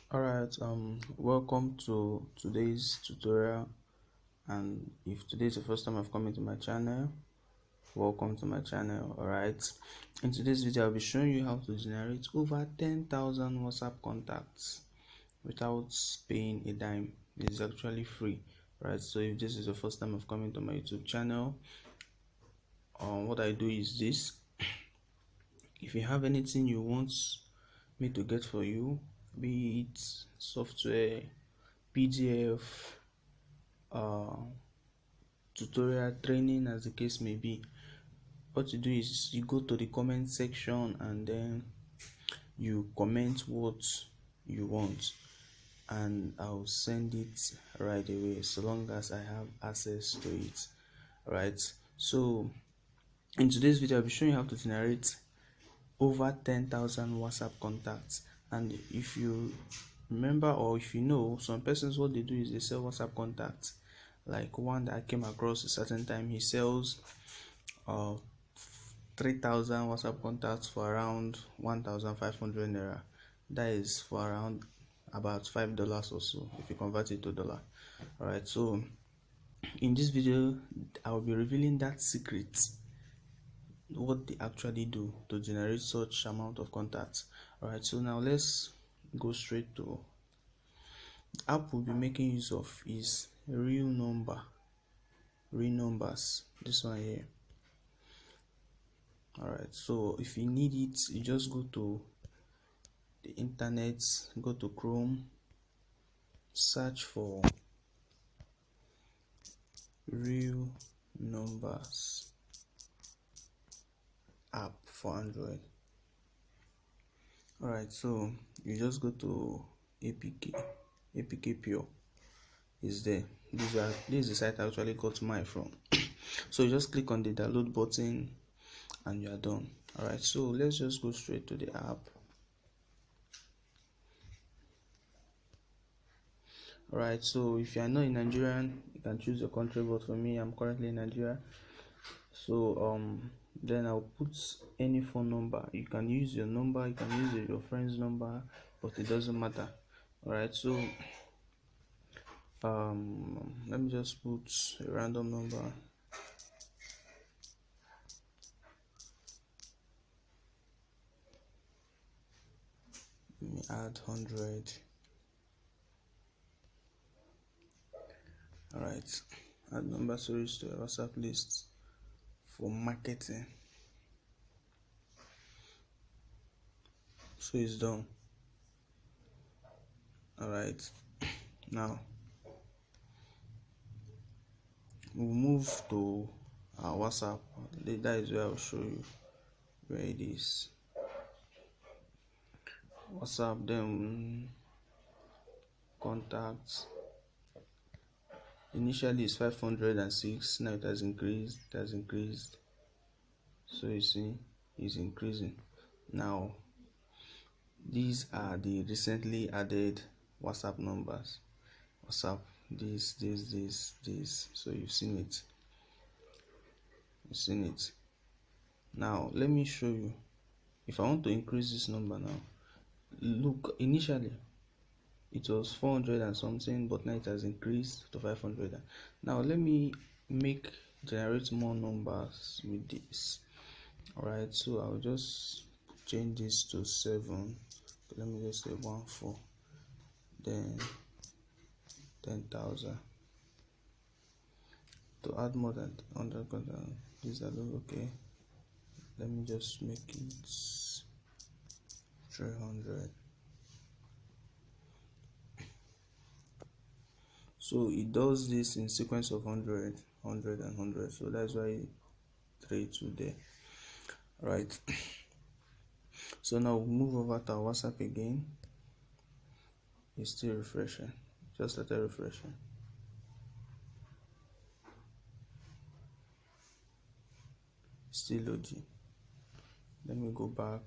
Alright, welcome to today's tutorial. And if today is the first time I've come into my channel, welcome to my channel. Alright, in today's video I'll be showing you how to generate over 10,000 WhatsApp contacts without paying a dime. It's actually free. Right, so if this is the first time I've come into my YouTube channel, what I do is this. If you have anything you want me to get for you, be it software, PDF, tutorial, training, as the case may be, what you do is you go to the comment section and then you comment what you want, and I'll send it right away so long as I have access to it. Right, so in today's video I'll be showing you how to generate over 10,000 WhatsApp contacts. And if you remember, or if you know, some persons, what they do is they sell WhatsApp contacts. Like one that I came across a certain time, he sells 3,000 WhatsApp contacts for around 1,500 naira. That is for around about $5 or so if you convert it to dollar. Alright, so in this video I will be revealing that secret, what they actually do to generate such amount of contacts. Alright, so now let's go straight to the app we'll be making use of. Is real numbers, this one here. Alright, so if you need it, you just go to the internet, go to Chrome, search for real numbers app for Android. Alright, so you just go to APK Pure is there. This is the site I actually got mine from. So you just click on the download button and you are done. Alright, so let's just go straight to the app. Alright, so if you are not in Nigerian, you can choose your country, but for me, I'm currently in Nigeria. So then I'll put any phone number. You can use your number, you can use your friend's number, but it doesn't matter. Alright, so let me just put a random number. Let me add 100. Alright, add number series to your WhatsApp list for marketing. So it's done. Alright, now we'll move to our WhatsApp. That is where I'll show you where it is. WhatsApp, then contacts. Initially it's 506, now it has increased. So you see it's increasing. Now these are the recently added WhatsApp numbers. WhatsApp, this. So you've seen it. Now let me show you. If I want to increase this number now, look, initially it was 400 and something, but now it has increased to 500. Now let me generate more numbers with this. Alright, so I'll just change this to 7. Let me just say 14, then 10,000. To add more than 100 contacts, these are okay. Let me just make it 300. So it does this in sequence of 100, 100 and 100. So that's why 3 to there. Right. So now we'll move over to our WhatsApp again. It's still refreshing. Just let it refreshing. Still loading. Let me go back.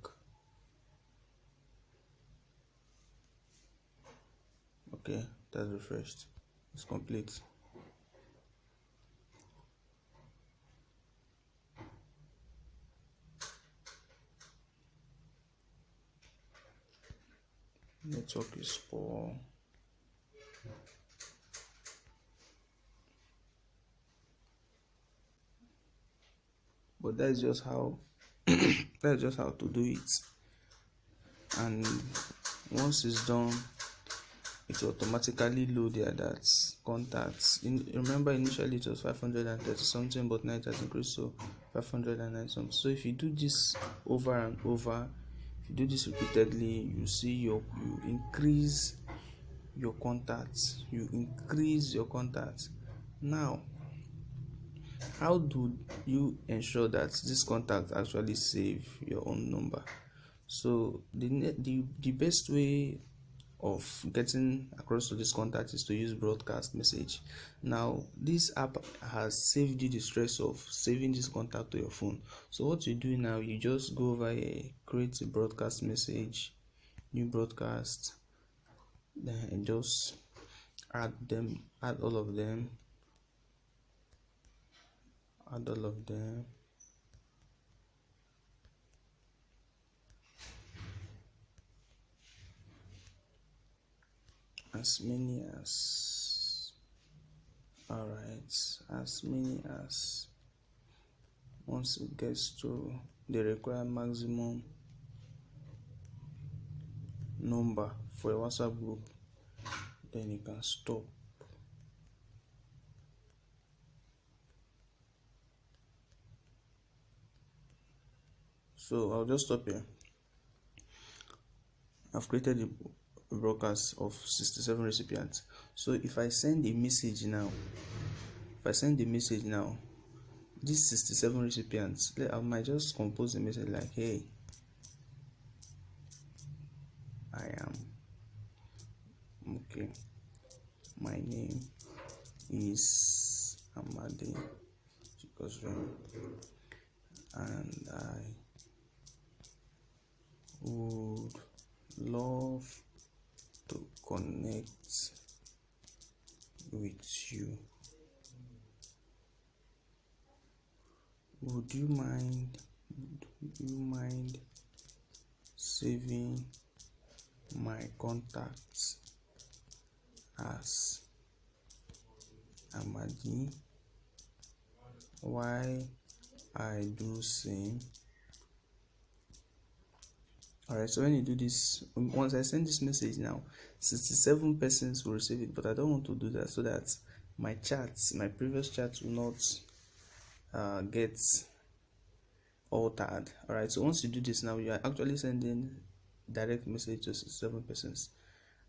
Okay, that's refreshed. It's complete. network is poor. But that's just how that's just how to do it. And once it's done, it will automatically load there that contacts. Remember, initially it was 530 something, but now it has increased to 509 something. So if you do this over and over, if you do this repeatedly, you see you increase your contacts. Now, how do you ensure that this contact actually save your own number? So the best way of getting across to this contact is to use broadcast message. Now, this app has saved you the stress of saving this contact to your phone. So what you do now, you just go over here, create a broadcast message, new broadcast, then just add all of them. As many as once it gets to the required maximum number for a WhatsApp group, then you can stop. So I'll just stop here. I've created a broadcast of 67 recipients. So if I send a message now, these 67 recipients, I might just compose a message like, hey, I am okay, my name is Amadi Chikosre, and I would love to connect with you. Would you mind saving my contacts as Amadi while I do same? Alright, so when you do this, once I send this message now, 67 persons will receive it, but I don't want to do that so that my previous chats will not get altered. Alright, so once you do this now, you are actually sending direct message to 67 persons.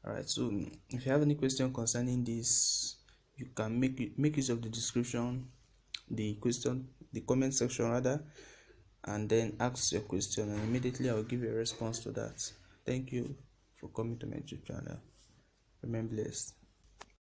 Alright, so if you have any question concerning this, you can make use of the description, the comment section rather, and then ask your question, and immediately I will give you a response to that. Thank you for coming to my YouTube channel. Remain blessed.